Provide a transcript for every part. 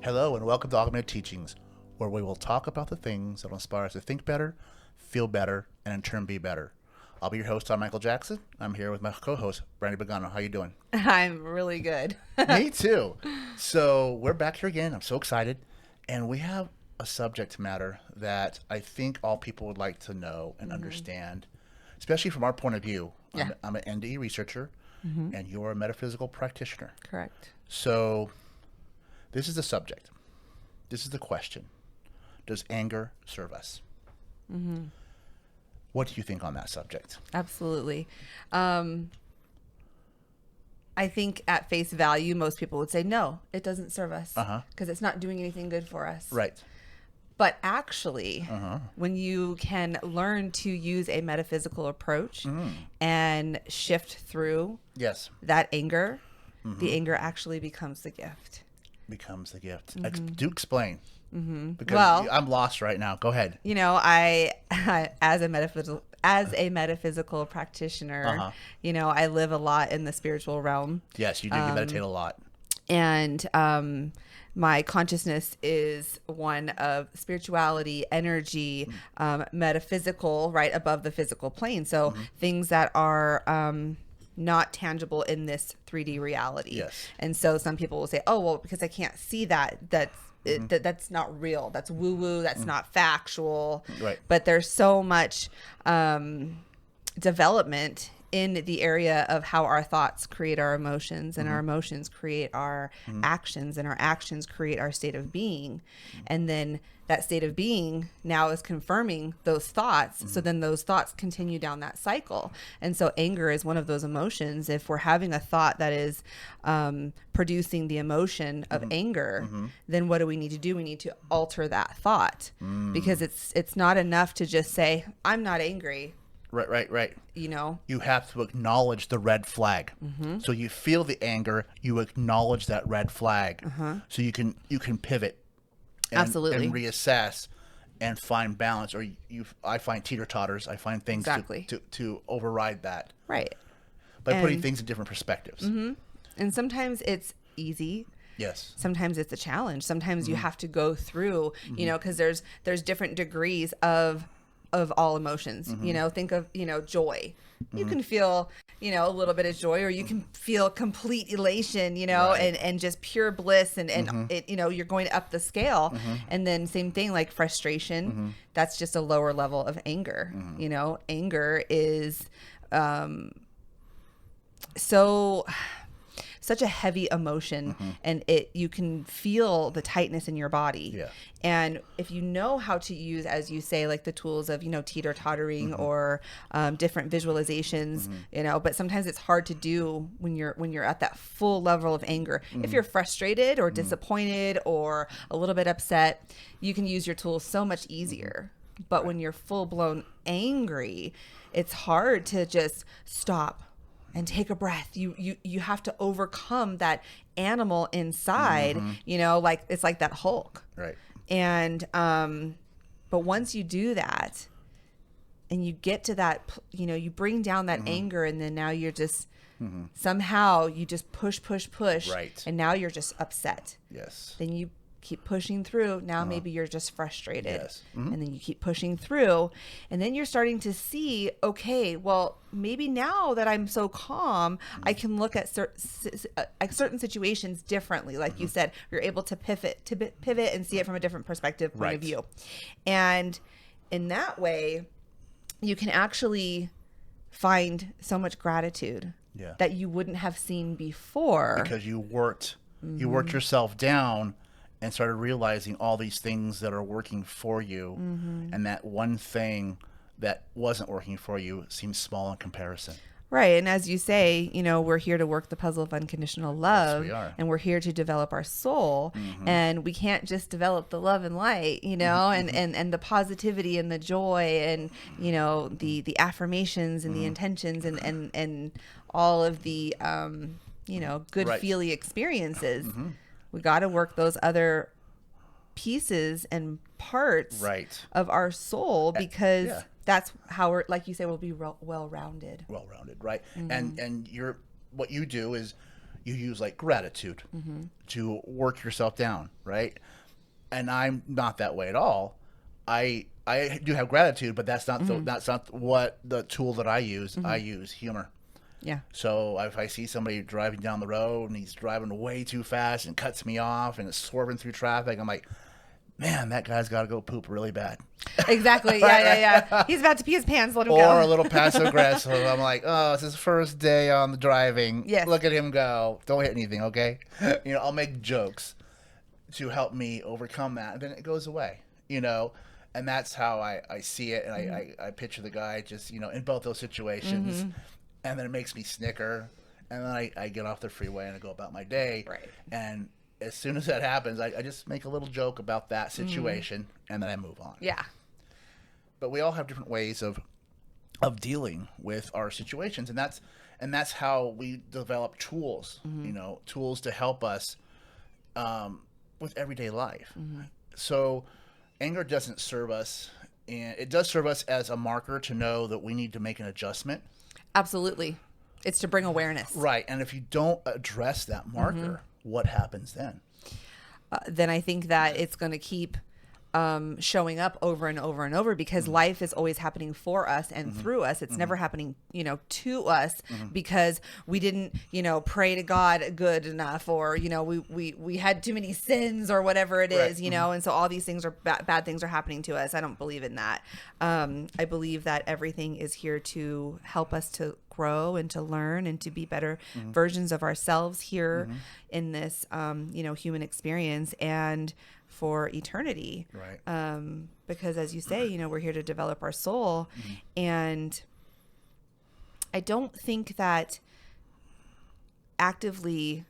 Hello and welcome to Augmented Teachings, where we will talk about the things that will inspire us to think better, feel better, and in turn be better. I'll be your host, I'm Michael Jackson. I'm here with my co-host, Brandy Bogano. How you doing? I'm really good. Me too. So we're back here again. I'm so excited. And we have a subject matter that I think all people would like to know and understand, especially from our point of view. Yeah. I'm an N.D.E researcher, and you're a metaphysical practitioner. Correct. So this is the subject. This is the question. Does anger serve us? What do you think on that subject? Absolutely. I think at face value, most people would say, no, it doesn't serve us because it's not doing anything good for us. Right. But actually, when you can learn to use a metaphysical approach and shift through Yes. that anger, the anger actually becomes the gift. Becomes the gift. Do explain. Because Well- I'm lost right now. Go ahead. You know, I as a metaphysical practitioner, you know, I live a lot in the spiritual realm. Yes, you do. You meditate a lot. And my consciousness is one of spirituality, energy, metaphysical, right above the physical plane. So things that are not tangible in this 3D reality. Yes. And so some people will say, oh, well, because I can't see that's not real. That's woo woo. That's not factual. Right. But there's so much development in the area of how our thoughts create our emotions, and our emotions create our actions, and our actions create our state of being. And then that state of being now is confirming those thoughts. So then those thoughts continue down that cycle. And so anger is one of those emotions. If we're having a thought that is producing the emotion of anger, then what do we need to do? We need to alter that thought, because it's not enough to just say, I'm not angry. Right. You know, You have to acknowledge the red flag. So you feel the anger, you acknowledge that red flag. So you can pivot and, Absolutely. and reassess and find balance. Or I find teeter-totters. I find things Exactly. to override that right. by putting And- things in different perspectives. And sometimes it's easy. Yes. Sometimes it's a challenge. Sometimes you have to go through, you know, because there's different degrees of all emotions. You know, think of, you know, joy. You can feel, you know, a little bit of joy, or you can feel complete elation, you know, Right. and just pure bliss, and it, you know, you're going up the scale. And then same thing, like frustration, that's just a lower level of anger. You know, anger is such a heavy emotion, and you can feel the tightness in your body. Yeah. And if you know how to use, as you say, like the tools of, you know, teeter-tottering or different visualizations, you know, but sometimes it's hard to do when you're at that full level of anger. If you're frustrated or disappointed or a little bit upset, you can use your tools so much easier. But when you're full-blown angry, it's hard to just stop and take a breath. You have to overcome that animal inside, you know, like it's like that Hulk. Right. And but once you do that and you get to that, you know, you bring down that anger, and then now you're just somehow you just push Right. and now you're just upset. Yes. Then you keep pushing through. Now maybe you're just frustrated. Yes. And then you keep pushing through, and then you're starting to see, okay, well, maybe now that I'm so calm, I can look at certain situations differently. Like you said, you're able to pivot and see it from a different perspective, point Right. of view. And in that way, you can actually find so much gratitude Yeah. that you wouldn't have seen before. Because you worked yourself down and started realizing all these things that are working for you, and that one thing that wasn't working for you seems small in comparison. Right. And as you say, you know, we're here to work the puzzle of unconditional love. we are. And we're here to develop our soul. And we can't just develop the love and light, you know, and the positivity and the joy and, you know, the affirmations and the intentions and all of the, you know, good Right. feely experiences. We got to work those other pieces and parts Right. of our soul, because yeah. that's how we're, like you say, we'll be well-rounded. Well-rounded, right? And what you do is you use like gratitude to work yourself down, right? And I'm not that way at all. I do have gratitude, but that's not that's not what the tool that I use. I use humor. Yeah. So if I see somebody driving down the road and he's driving way too fast and cuts me off and is swerving through traffic, I'm like, man, that guy's got to go poop really bad. Exactly. Yeah. He's about to pee his pants. Let him go. Or a little passive aggressive. I'm like, oh, it's his first day on the driving. Yes. Look at him go. Don't hit anything, okay? I'll make jokes to help me overcome that. And then it goes away, And that's how I see it. And I picture the guy just, in both those situations. And then it makes me snicker. And then I get off the freeway and I go about my day. Right. And as soon as that happens, I just make a little joke about that situation, and then I move on. Yeah. But we all have different ways of dealing with our situations, and that's how we develop tools. Tools to help us with everyday life. So anger doesn't serve us, and it does serve us as a marker to know that we need to make an adjustment. Absolutely. It's to bring awareness. Right, and if you don't address that marker, what happens then? Then I think that it's going to keep showing up over and over and over because life is always happening for us and through us. It's never happening, to us because we didn't, pray to God good enough or, we had too many sins or whatever it is, and so all these things are bad things are happening to us. I don't believe in that. I believe that everything is here to help us to grow and to learn and to be better versions of ourselves here in this, human experience and for eternity. Right. Because as you say, we're here to develop our soul. And I don't think that actively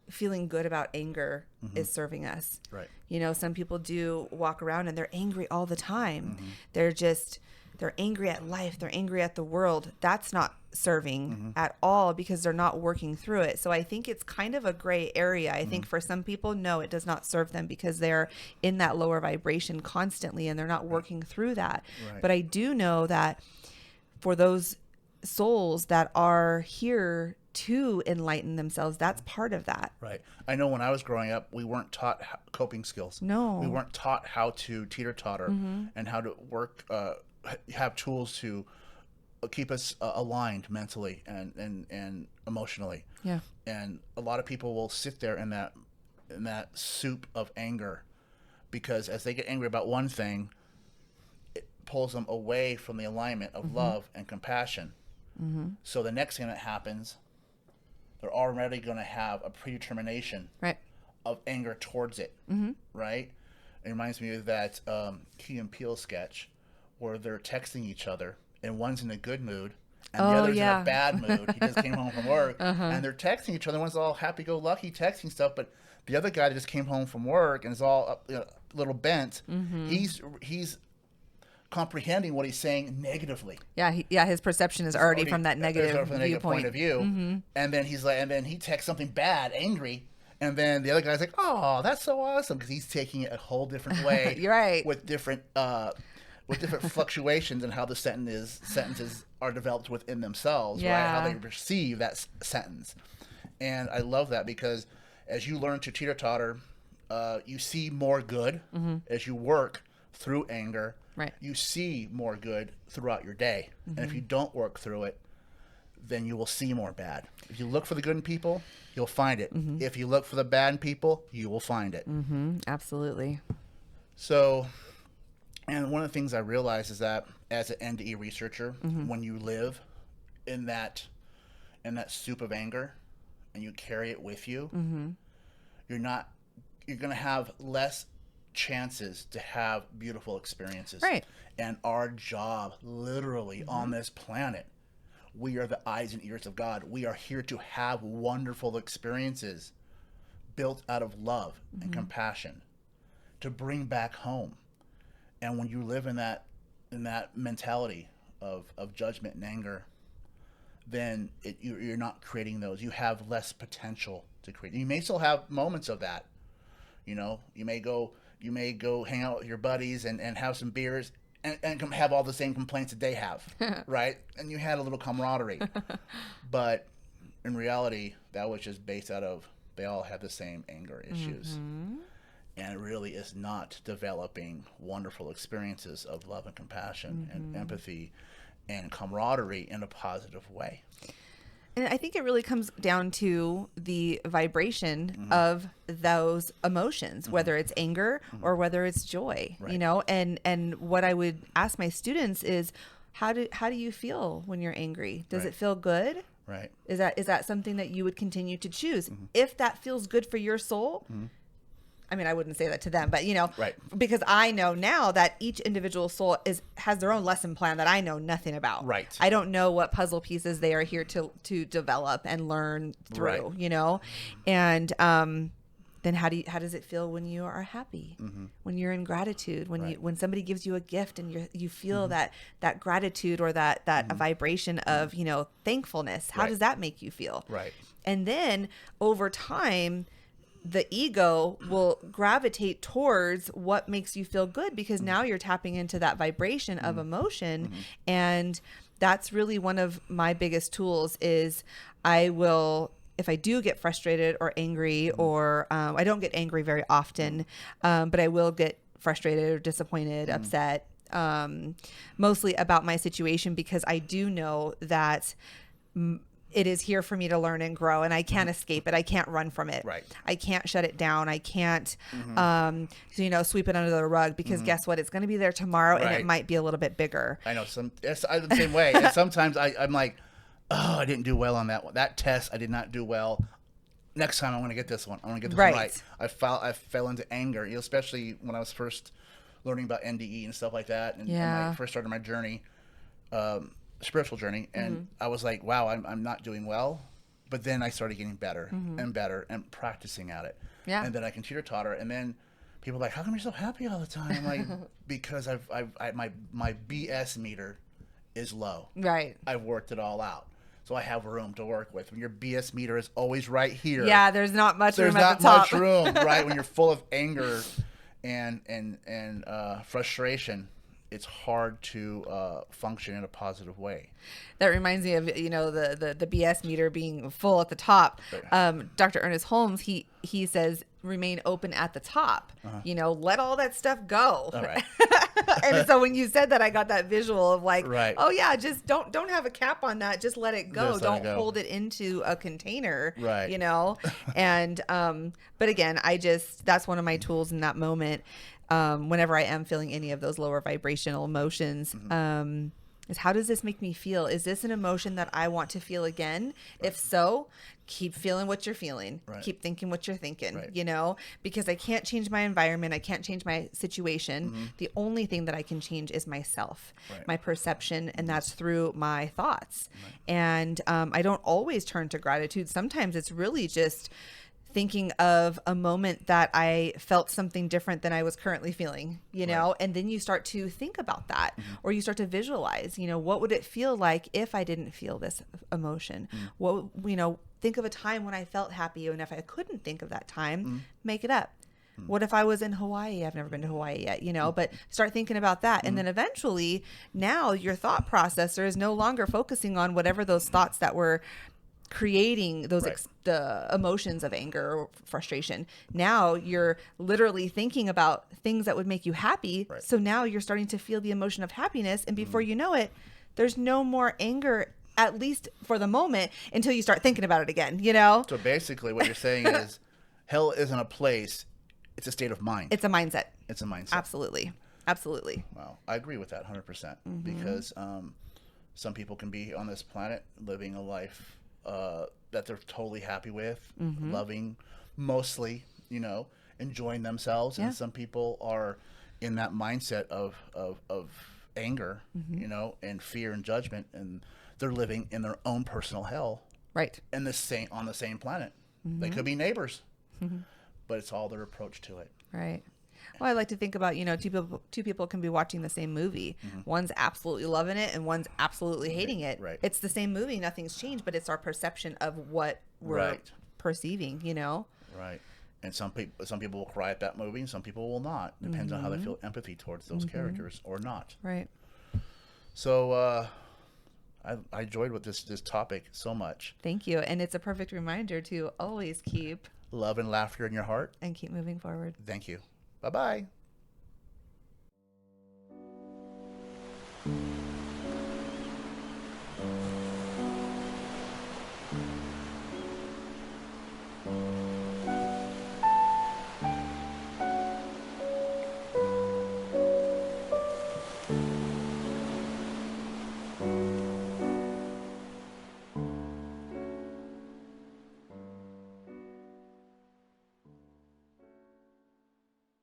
feeling good about anger is serving us. Right. Some people do walk around and they're angry all the time. They're angry at life. They're angry at the world. That's not serving at all because they're not working through it. So I think it's kind of a gray area. I think for some people, no, it does not serve them because they're in that lower vibration constantly and they're not working through that. Right. But I do know that for those souls that are here to enlighten themselves, that's part of that. Right. I know when I was growing up, we weren't taught coping skills. No. We weren't taught how to teeter-totter and how to work, have tools to keep us aligned mentally and emotionally. Yeah. And a lot of people will sit there in that soup of anger because as they get angry about one thing, it pulls them away from the alignment of love and compassion. So the next thing that happens, they're already going to have a predetermination of anger towards it, right? It reminds me of that Key and Peele sketch where they're texting each other, and one's in a good mood, and the other's in a bad mood. He just came home from work, and they're texting each other. One's all happy-go-lucky texting stuff, but the other guy that just came home from work and is all a little bent, he's comprehending what he's saying negatively. Yeah, his perception is already from that negative viewpoint. Point of view. And then he texts something bad, angry, and then the other guy's like, "Oh, that's so awesome," because he's taking it a whole different way. You're right. With different fluctuations in how the sentences are developed within themselves, right? How they perceive that sentence. And I love that because as you learn to teeter-totter, you see more good as you work through anger. Right. You see more good throughout your day. And if you don't work through it, then you will see more bad. If you look for the good in people, you'll find it. If you look for the bad in people, you will find it. Absolutely. So, and one of the things I realized is that as an N.D.E researcher, when you live in that soup of anger and you carry it with you, you're going to have less chances to have beautiful experiences. Right. And our job, literally, on this planet, we are the eyes and ears of God. We are here to have wonderful experiences built out of love and compassion to bring back home. And when you live in that mentality of judgment and anger, then you're not creating those. You have less potential to create. You may still have moments of that. You may go hang out with your buddies and have some beers and have all the same complaints that they have, right? And you had a little camaraderie. But in reality, that was just based out of they all had the same anger issues. And it really is not developing wonderful experiences of love and compassion and empathy and camaraderie in a positive way. And I think it really comes down to the vibration of those emotions, whether it's anger or whether it's joy, you know, and what I would ask my students is, how do you feel when you're angry? Does it feel good? Right. Is that something that you would continue to choose? If that feels good for your soul, I mean, I wouldn't say that to them, but you know, because I know now that each individual soul has their own lesson plan that I know nothing about. Right. I don't know what puzzle pieces they are here to develop and learn through, you know? And then how does it feel when you are happy? When you're in gratitude, when somebody gives you a gift and you feel that gratitude or that vibration of, you know, thankfulness. How does that make you feel? Right. And then over time, the ego will gravitate towards what makes you feel good, because now you're tapping into that vibration of emotion. And that's really one of my biggest tools is I will, if I do get frustrated or angry, or I don't get angry very often, but I will get frustrated or disappointed, upset, mostly about my situation, because I do know that it is here for me to learn and grow, and I can't escape it. I can't run from it. Right. I can't shut it down. I can't, you know, sweep it under the rug, because guess what? It's going to be there tomorrow, and it might be a little bit bigger. I know I'm the same way. And sometimes I'm like, oh, I didn't do well on that one. That test, I did not do well. Next time, I'm going to get this one. I'm going to get this one right. I fell into anger, you know, especially when I was first learning about N.D.E. and stuff like that, and when I first started my journey. Spiritual journey, and I was like, wow, I'm not doing well, but then I started getting better and better and practicing at it, and then I can teeter-totter, and then people are like, how come you're so happy all the time? I'm like, because my BS meter is low. Right. I've worked it all out, so I have room to work with. When your BS meter is always right here, there's not much room at the top. There's not much room, right? When you're full of anger and frustration, it's hard to function in a positive way. That reminds me of, you know, the BS meter being full at the top. Dr. Ernest Holmes, he says, remain open at the top. You know, let all that stuff go. All right. And so when you said that, I got that visual of like, oh yeah, just don't have a cap on that. Just let it go. Don't hold it into a container. Right. You know, and but again, that's one of my tools in that moment. Whenever I am feeling any of those lower vibrational emotions, is how does this make me feel? Is this an emotion that I want to feel again? If so, keep feeling what you're feeling. Keep thinking what you're thinking, you know, because I can't change my environment. I can't change my situation. The only thing that I can change is myself, my perception, and that's through my thoughts. And I don't always turn to gratitude. Sometimes it's really just thinking of a moment that I felt something different than I was currently feeling, you know, and then you start to think about that, or you start to visualize, you know, what would it feel like if I didn't feel this emotion? What, you know, think of a time when I felt happy, and if I couldn't think of that time, make it up. What if I was in Hawaii? I've never been to Hawaii yet, you know, but start thinking about that. And then eventually now your thought processor is no longer focusing on whatever those thoughts that were creating those the emotions of anger or frustration. Now you're literally thinking about things that would make you happy. So now you're starting to feel the emotion of happiness, and before you know it, there's no more anger, at least for the moment, until you start thinking about it again, you know? So basically what you're saying is hell isn't a place, it's a state of mind. It's a mindset. It's a mindset. Absolutely. Absolutely. Wow. I agree with that 100%, because some people can be on this planet living a life that they're totally happy with, loving, mostly, you know, enjoying themselves. And some people are in that mindset of anger, you know, and fear and judgment, and they're living in their own personal hell. Right. On the same planet. They could be neighbors, but it's all their approach to it. Right. Well, I like to think about, you know, two people can be watching the same movie. One's absolutely loving it and one's absolutely hating it. Right. It's the same movie. Nothing's changed, but it's our perception of what we're perceiving, you know? Right. And some people will cry at that movie, and some people will not. Depends on how they feel empathy towards those characters or not. Right. So I enjoyed with this topic so much. Thank you. And it's a perfect reminder to always keep Love and laughter in your heart. and keep moving forward. Thank you. Bye bye.